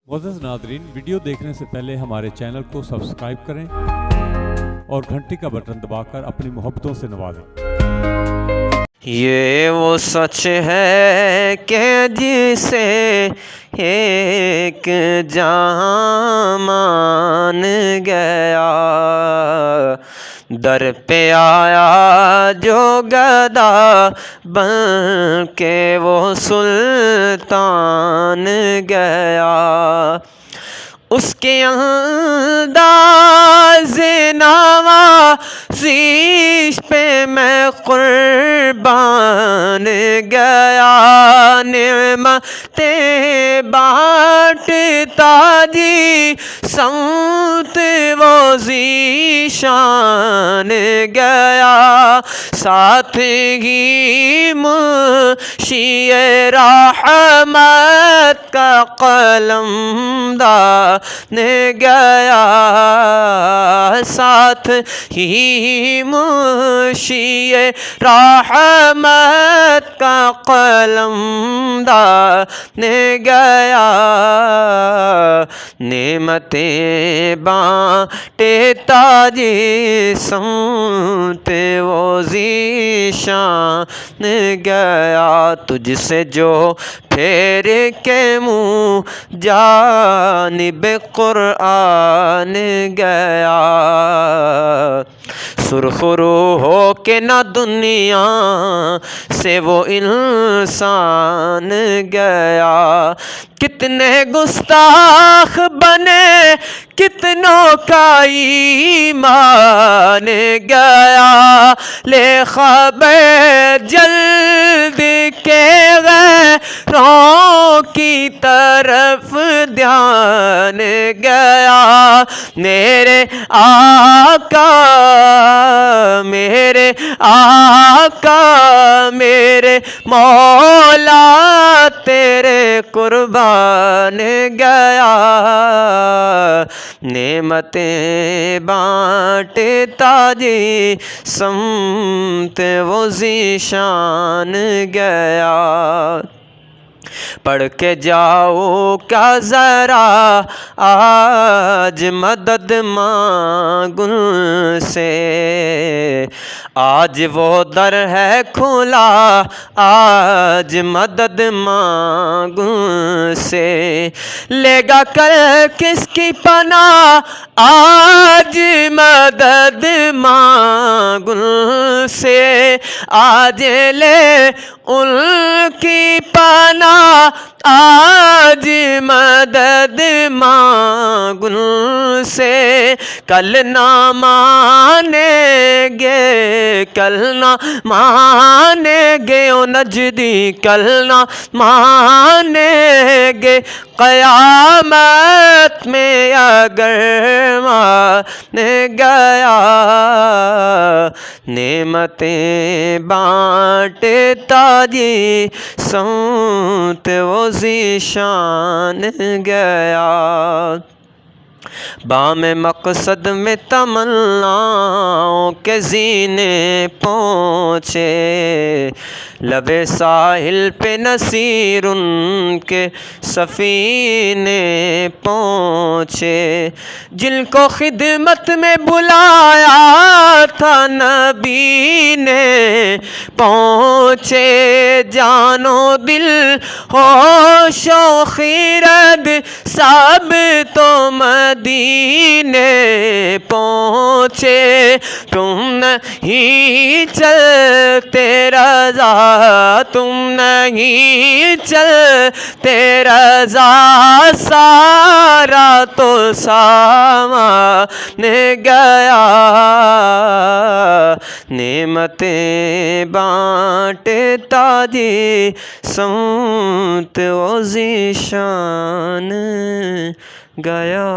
मुअज़्ज़ज़ नाज़रीन, वीडियो देखने से पहले हमारे चैनल को सब्सक्राइब करें और घंटी का बटन दबाकर अपनी मोहब्बतों से नवाजें। ये वो सच है कि जिसे एक जहां मान गया, दर पे आया जो गदा बन के वो सुल्तान गया। उसके अंदाज़े नवाज़िश पे मैं कुर्बान गया। नेमतें बांटता जी संत वो ज़ीशान गया। साथ ही मुंशिए रहमत का कलमदार ने गया। साथ ही मुंशिए रहमत का कलमदार ने गया। नेमतें बांटे ताजी संत वो ज़ीशान गया। तुझसे जो फेर के मुँह जानिब कुरआन गया। सुरखरू हो के ना दुनिया से वो इंसान गया। कितने गुस्ताख बने कितनों का ईमान गया। ले खबर जल्द के गैरों की तरफ ध्यान गया। मेरे आका मेरे मौला तेरे कुर्बान गया। नेमतें बांटे ताजी संत वो ज़ीशान गया। पढ़ के जाओ क्या ज़रा आज मदद मांगू से। आज वो दर है खुला आज मदद मांगू से। लेगा कल किसकी पनाह आज मदद मांगू से। आज ले उनकी पनाह आज मदद मांगू से। कल ना मानेंगे कल ना मानेंगे ओ नजदी कल ना मानेंगे। क़यामत में अगर मान गया। नेमतें बांटे ताजी संत वो ज़ीशान गया। बाम मकसद में तमन्नाओं के ज़ीने पहुँचे। लबे साहिल पे नसीर उनके सफ़ीने पहुँचे। जिनको खिदमत में बुलाया था नबी ने पहुँचे। जानो दिल होशो खीरत सब तो मदीने पहुँचे। तुम नहीं चलते रज़ा तुम नहीं चलते रज़ा सारा तो सामान गया। नेमतें बांटे ताजी संत वो ज़ीशान गया।